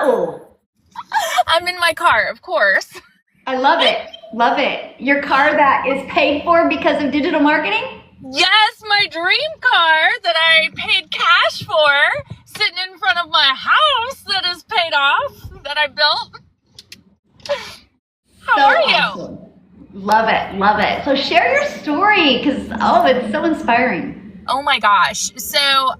No. I'm in my car, of course. I love it. Love it. Your car that is paid for because of digital marketing? Yes, my dream car that I paid cash for, sitting in front of my house that is paid off, that I built. How are Awesome. you? Love it. Love it. So share your story because, it's so inspiring. Oh my gosh. So,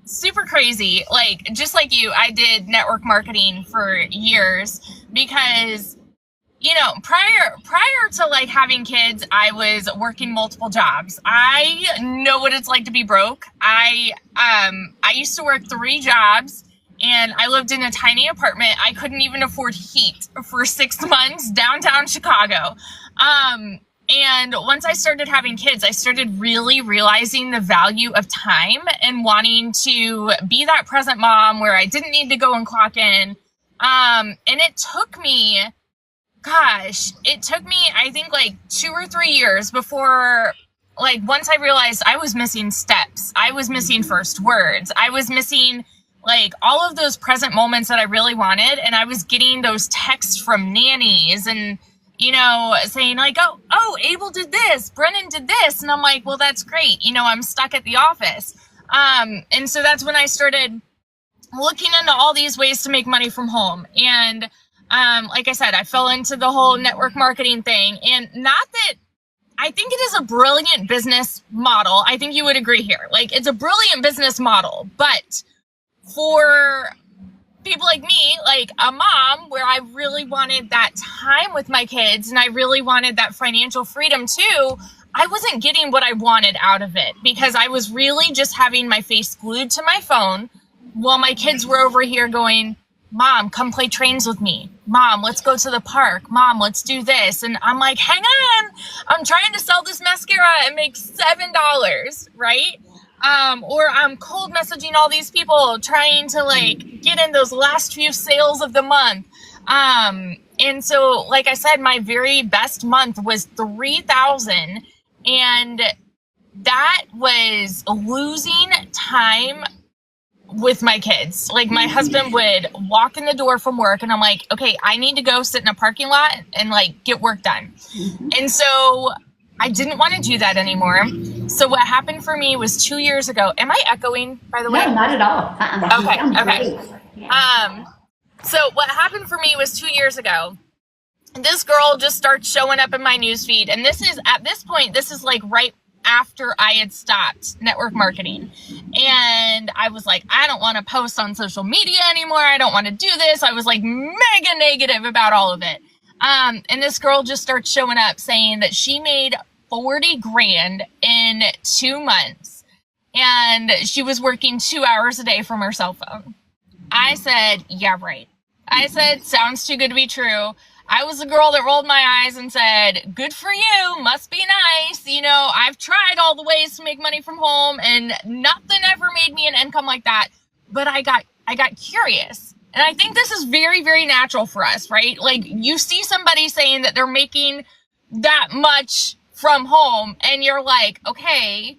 super crazy. Like, just like you, I did network marketing for years because, prior to like having kids, I was working multiple jobs. I know what it's like to be broke. I used to work 3 jobs and I lived in a tiny apartment. I couldn't even afford heat for 6 months downtown Chicago. And once I started having kids, I started really realizing the value of time and wanting to be that present mom where I didn't need to go and clock in. And it took me, I think like 2 or 3 years before, like, once I realized I was missing steps, I was missing first words, I was missing like all of those present moments that I really wanted. And I was getting those texts from nannies and, saying like, oh, Abel did this, Brennan did this. And I'm like, well, that's great. I'm stuck at the office. And so that's when I started looking into all these ways to make money from home. And, like I said, I fell into the whole network marketing thing. And not that I think it is a brilliant business model. I think you would agree here. Like, it's a brilliant business model, but for people like me, like a mom, where I really wanted that time with my kids and I really wanted that financial freedom too, I wasn't getting what I wanted out of it because I was really just having my face glued to my phone while my kids were over here going, Mom, come play trains with me. Mom, let's go to the park. Mom, let's do this. And I'm like, hang on, I'm trying to sell this mascara and make $7, right? Or I'm cold messaging all these people trying to like get in those last few sales of the month. And so, like I said, my very best month was 3,000, and that was losing time with my kids. Like, my husband would walk in the door from work and I'm like, okay, I need to go sit in a parking lot and like get work done. And so I didn't want to do that anymore. So what happened for me was 2 years ago. Am I echoing, by the way? No, not at all. Okay. Yeah. So what happened for me was 2 years ago. This girl just starts showing up in my newsfeed. And at this point, this is like right after I had stopped network marketing. And I was like, I don't want to post on social media anymore. I don't want to do this. I was like mega negative about all of it. And this girl just starts showing up saying that she made 40 grand in 2 months and she was working 2 hours a day from her cell phone. I said, yeah, right. I said, sounds too good to be true. I was the girl that rolled my eyes and said, good for you, must be nice. I've tried all the ways to make money from home and nothing ever made me an income like that. But I got curious. And I think this is very, very natural for us, right? Like, you see somebody saying that they're making that much from home and you're like, okay,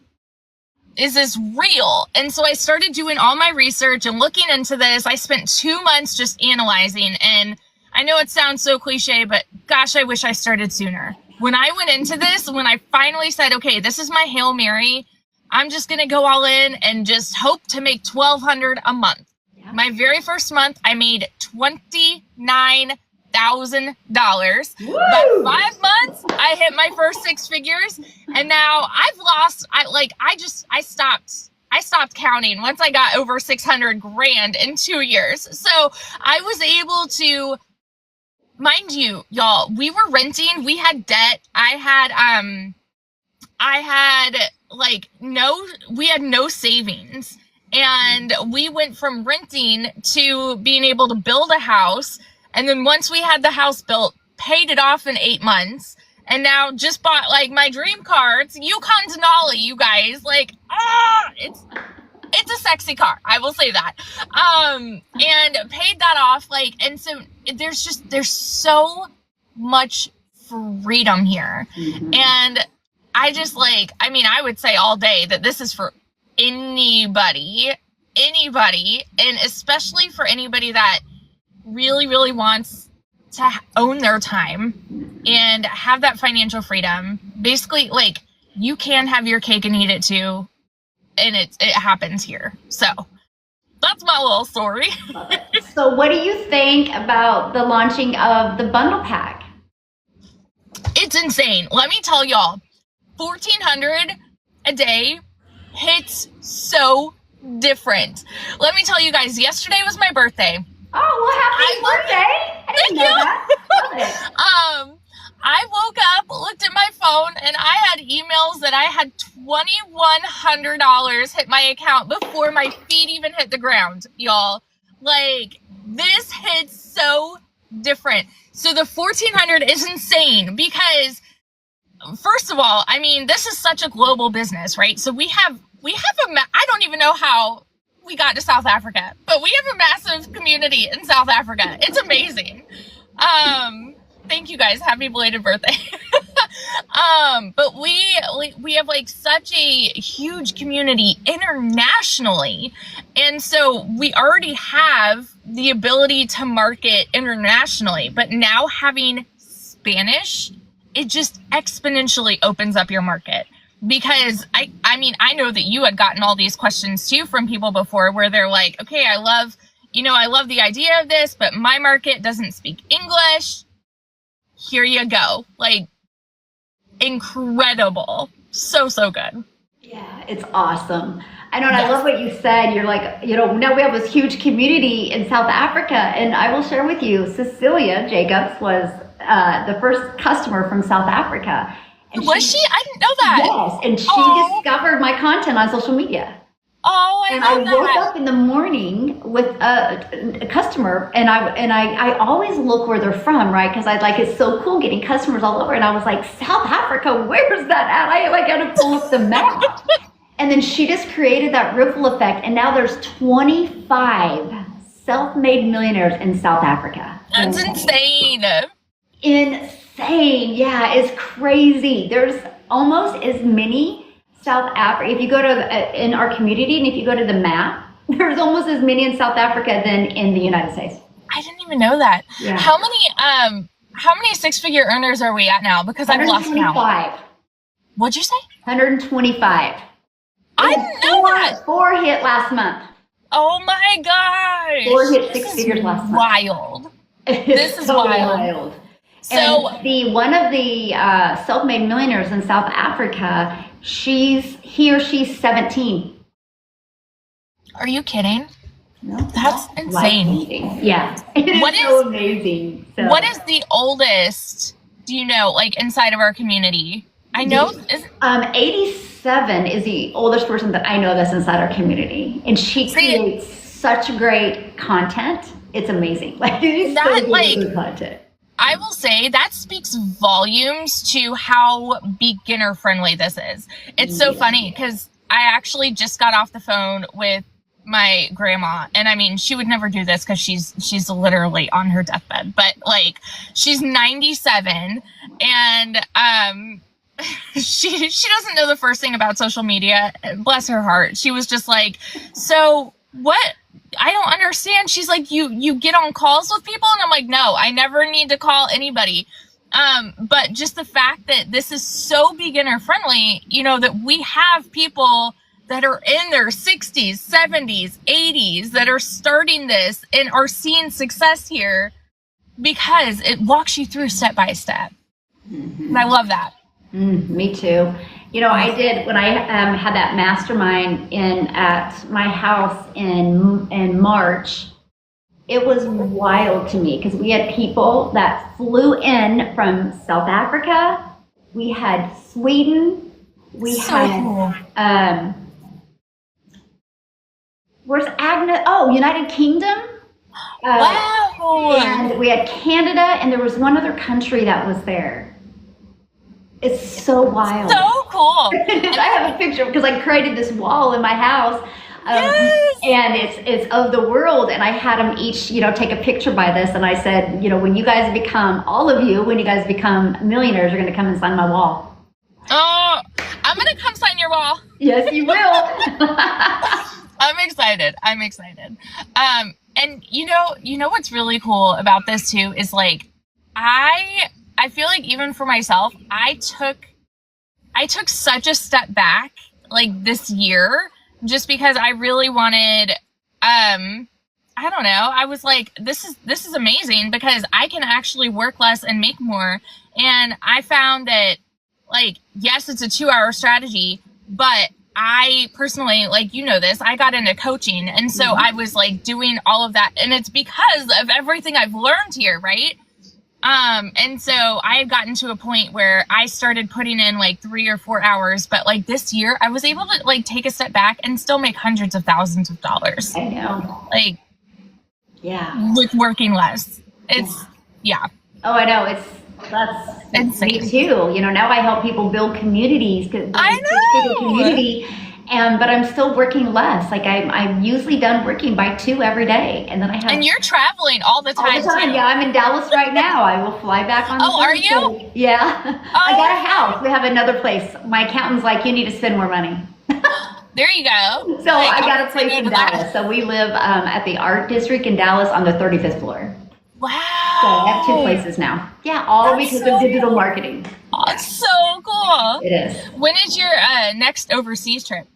is this real? And so I started doing all my research and looking into this. I spent 2 months just analyzing, and I know it sounds so cliche, but gosh, I wish I started sooner. When I went into this, when I finally said, okay, this is my Hail Mary, I'm just going to go all in and just hope to make $1,200 a month. Yeah. My very first month, I made $29,000. About 5 months, I hit my first 6 figures, and now I've lost, I stopped counting once I got over 600 grand in 2 years. So I was able to, mind you, y'all, we were renting, we had debt. We had no savings. And we went from renting to being able to build a house. And then once we had the house built, paid it off in 8 months. And now just bought like my dream car. It's Yukon Denali, you guys. Like, it's a sexy car. I will say that. And paid that off. Like, and so there's so much freedom here. Mm-hmm. And I would say all day that this is for anybody anybody, and especially for anybody that really, really wants to own their time and have that financial freedom, basically, like, you can have your cake and eat it too, and it happens here. So that's my little story. So what do you think about the launching of the bundle pack? It's insane. Let me tell y'all, $1,400 a day hits so different. Let me tell you guys, yesterday was my birthday. Oh, well, happy birthday! I didn't know that. Love it. I woke up, looked at my phone, and I had emails that I had $2,100 hit my account before my feet even hit the ground, y'all. Like, this hits so different. So the $1,400 is insane because, first of all, I mean, this is such a global business, right? So we have I don't even know how we got to South Africa, but we have a massive community in South Africa. It's amazing. Thank you guys. Happy belated birthday. But we have like such a huge community internationally. And so we already have the ability to market internationally, but now having Spanish, it just exponentially opens up your market. Because I mean, I know that you had gotten all these questions too from people before where they're like, okay, I love the idea of this, but my market doesn't speak English. Here you go. Like, incredible. So good. Yeah, it's awesome. I know, and yes. I love what you said. You're like, now we have this huge community in South Africa, and I will share with you, Cecilia Jacobs was the first customer from South Africa. And was she? I didn't know that. Yes, and she discovered my content on social media. Oh, I love that. I woke up in the morning with a customer, and I always look where they're from, right? Because it's so cool getting customers all over. And I was like, South Africa, where's that at? I had to pull up the map. And then she just created that ripple effect, and now there's 25 self-made millionaires in South Africa. That's insane. Insane. Yeah, it's crazy. There's almost as many South Africa. If you go to in our community, and if you go to the map, there's almost as many in South Africa than in the United States. I didn't even know that. Yeah. How many six-figure earners are we at now? Because I've lost count. What'd you say? 125. I didn't know that. 4 hit last month. Oh my gosh. 4 hit 6 figures last month. Wild. This is wild. So and one of the self-made millionaires in South Africa, she's 17. Are you kidding? No, that's insane. Yeah, it is so amazing. So. What is the oldest? Do you know, like inside of our community? I know 87 is the oldest person that I know that's inside our community, and she creates such great content. It's amazing. Like it's so good content. I will say that speaks volumes to how beginner friendly this is. It's so funny because I actually just got off the phone with my grandma, and I mean, she would never do this because she's literally on her deathbed, but like she's 97 and she doesn't know the first thing about social media. Bless her heart. She was just like, so what? I don't understand. She's like, you get on calls with people? And I'm like, no, I never need to call anybody. But just the fact that this is so beginner friendly, that we have people that are in their 60s, 70s, 80s that are starting this and are seeing success here because it walks you through step by step. Mm-hmm. And I love that. Me too. I did when I had that mastermind at my house in March. It was wild to me because we had people that flew in from South Africa. We had Sweden. We had where's Agnes? Oh, United Kingdom. Wow. And we had Canada, and there was one other country that was there. It's so wild. So cool. I have a picture because I created this wall in my house. And it's of the world. And I had them each, take a picture by this. And I said, when you guys become millionaires, you're going to come and sign my wall. Oh, I'm going to come sign your wall. Yes, you will. I'm excited. I'm excited. And you know what's really cool about this too is like, I feel like even for myself, I took such a step back like this year just because I really wanted, I don't know. I was like, this is amazing because I can actually work less and make more. And I found that, like, yes, it's a 2-hour strategy, but I personally, like, you know this, I got into coaching. And so I was like doing all of that. And it's because of everything I've learned here, right? And so I had gotten to a point where I started putting in like 3 or 4 hours, but like this year I was able to like take a step back and still make hundreds of thousands of dollars. I know. Like, yeah. with working less. It's, yeah. Oh, I know. That's insane. Me too. You know, now I help people build communities. I know. Community, but I'm still working less. Like I'm usually done working by 2 every day, and then I have. And you're traveling all the time. All the time. Too. Yeah, I'm in Dallas right now. I will fly back on. Oh, are Thursday. you? Yeah. Oh. I got a house. We have another place. My accountant's like, you need to spend more money. There you go. So I got a place in Dallas. So we live at the Art District in Dallas on the 35th floor. Wow. So I have 2 places now. Yeah, all That's because so of digital marketing. Oh, it's so cool. It is. When is your next overseas trip?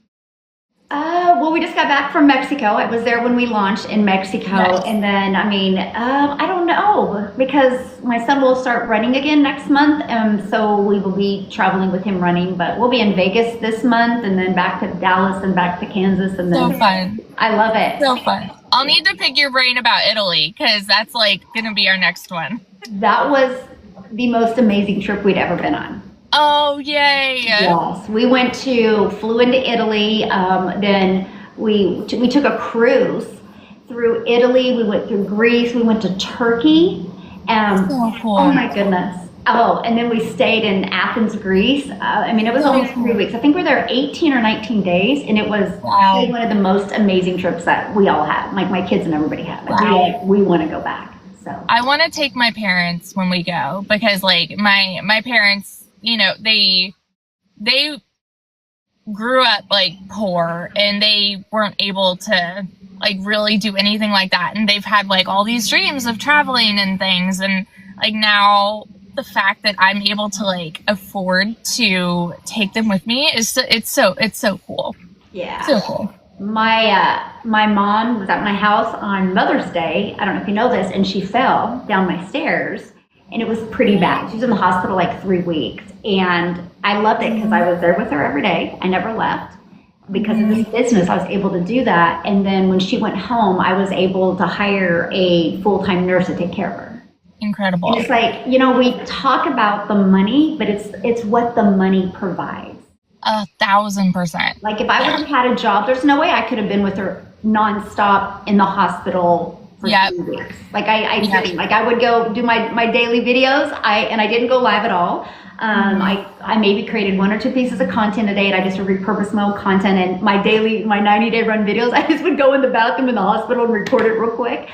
Well, we just got back from Mexico. I was there when we launched in Mexico. Nice. And then, I don't know, because my son will start running again next month. So we will be traveling with him running, but we'll be in Vegas this month and then back to Dallas and back to Kansas. And then So fun. I love it. So fun. I'll need to pick your brain about Italy because that's like going to be our next one. That was the most amazing trip we'd ever been on. Oh, yay. Yes, we flew into Italy. Then we took a cruise through Italy. We went through Greece. We went to Turkey. So cool. Oh my goodness. Oh, and then we stayed in Athens, Greece. It was almost 3 weeks. I think we were there 18 or 19 days, and it was really one of the most amazing trips that we all had. Like my kids and everybody had. Like, we want to go back. So I want to take my parents when we go because, like, my parents, you know, they grew up like poor and they weren't able to like really do anything like that, and they've had like all these dreams of traveling and things, and like now the fact that I'm able to like afford to take them with me is it's so cool. Yeah, so cool. My mom was at my house on Mother's Day. I don't know if you know this, and she fell down my stairs. And it was pretty bad. She was in the hospital like 3 weeks. And I loved it because I was there with her every day. I never left. Because of this business, I was able to do that. And then when she went home, I was able to hire a full-time nurse to take care of her. Incredible. And it's like, you know, we talk about the money, but it's what the money provides. 1,000%. Like if I would have had a job, there's no way I could have been with her nonstop in the hospital for 2 weeks. Like I didn't. Like I would go do my daily videos. I didn't go live at all. I maybe created 1 or 2 pieces of content a day, and I just would repurpose my old content. And my 90-day run videos, I just would go in the bathroom in the hospital and record it real quick.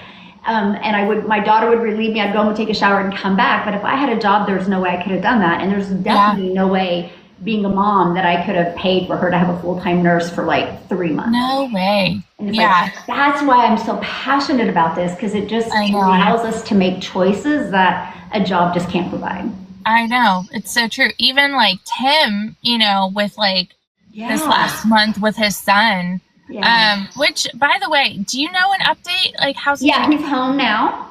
And my daughter would relieve me. I'd go home and take a shower and come back. But if I had a job, there's no way I could have done that. And there's definitely no way, being a mom, that I could have paid for her to have a full-time nurse for like 3 months. No way. And it's like, that's why I'm so passionate about this, because it just allows us to make choices that a job just can't provide. I know. It's so true. Even like Tim, you know, with like this last month with his son. Yeah. Which, by the way, do you know an update? Like, how's he doing? He's home now.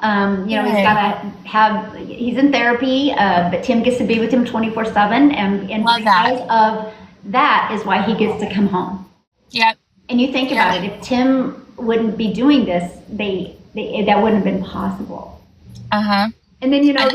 He's in therapy, but Tim gets to be with him 24/7. And because of that is why he gets to come home. Yep. And you think about it, if Tim wouldn't be doing this, that wouldn't have been possible. Uh-huh. And then, you know,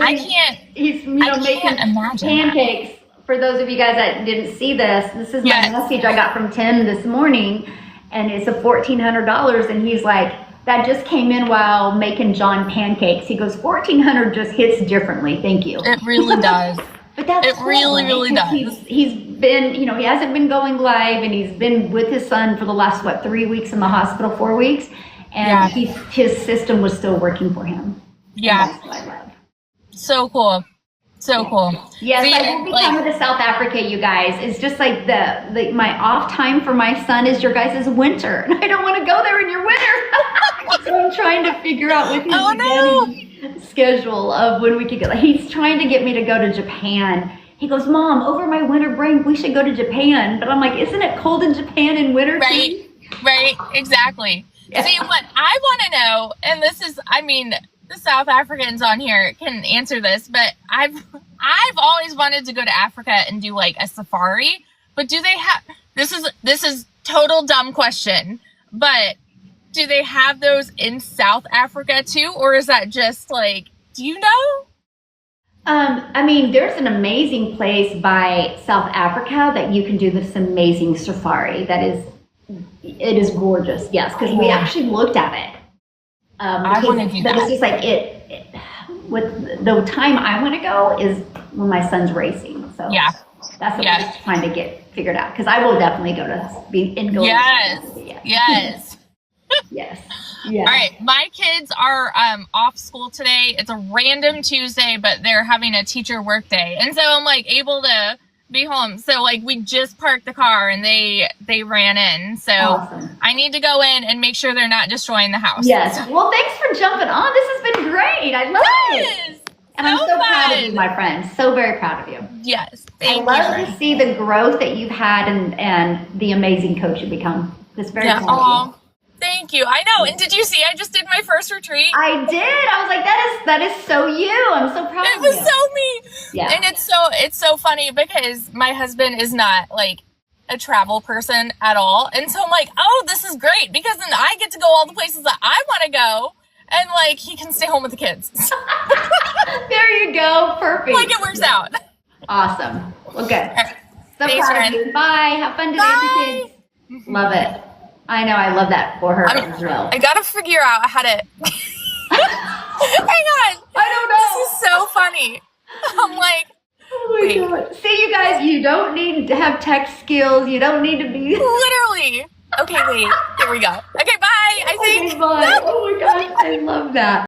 he's making pancakes. For those of you guys that didn't see this is my message I got from Tim this morning, and it's a $1,400, and he's like, that just came in while making John pancakes. He goes, $1,400 just hits differently. Thank you. It really does. But that's cool, really does. He's been, you know, he hasn't been going live, and he's been with his son for the last 3 weeks in the hospital, 4 weeks, and his system was still working for him. Yeah. And that's what I love. So cool. So cool. Yes, See, I will be coming to South Africa, you guys. It's just like my off time for my son is your guys' winter. And I don't want to go there in your winter. So I'm trying to figure out with his schedule of when we could go. He's trying to get me to go to Japan. He goes, Mom, over my winter break, we should go to Japan. But I'm like, isn't it cold in Japan in winter? Right, right, exactly. Yeah. See, what I want to know, and this is, I mean, the South Africans on here can answer this, but I've always wanted to go to Africa and do like a safari. But do they have, this is total dumb question, but do they have those in South Africa too? Or is that just like, do you know? I mean, there's an amazing place by South Africa that you can do this amazing safari. It is gorgeous. Yes, because we actually looked at it. I want to do that. But it's just like with the time I want to go is when my son's racing. So yeah, that's what I'm trying to get figured out. Because I will definitely go to. Yes. Yes. Yes. Yeah. All right. My kids are off school today. It's a random Tuesday, but they're having a teacher work day. And so I'm like able to be home. So like we just parked the car and they ran in. So awesome. I need to go in and make sure they're not destroying the house. Yes. Well, thanks for jumping on. This has been great. I love it. And I'm so proud of you, my friend. So very proud of you. Yes. I love to see the growth that you've had and the amazing coach you've become. It's very cool. Thank you. I know. And did you see I just did my first retreat? I did. I was like, that is so you. I'm so proud of you. It was so me. Yeah. And it's so funny because my husband is not like a travel person at all. And so I'm like, oh, this is great because then I get to go all the places that I want to go. And like he can stay home with the kids. There you go. Perfect. Like it works out. Awesome. Well, good. So Thanks, proud of you. Bye. Have fun today with the kids. Love it. I know. I love that for her as well. I gotta figure out how to. Hang on. I don't know. This is so funny. I'm like. Oh my God. See, you guys, you don't need to have tech skills. You don't need to be. Literally. Okay, wait. Here we go. Okay, bye. I think. Okay, bye. Oh my gosh. I love that.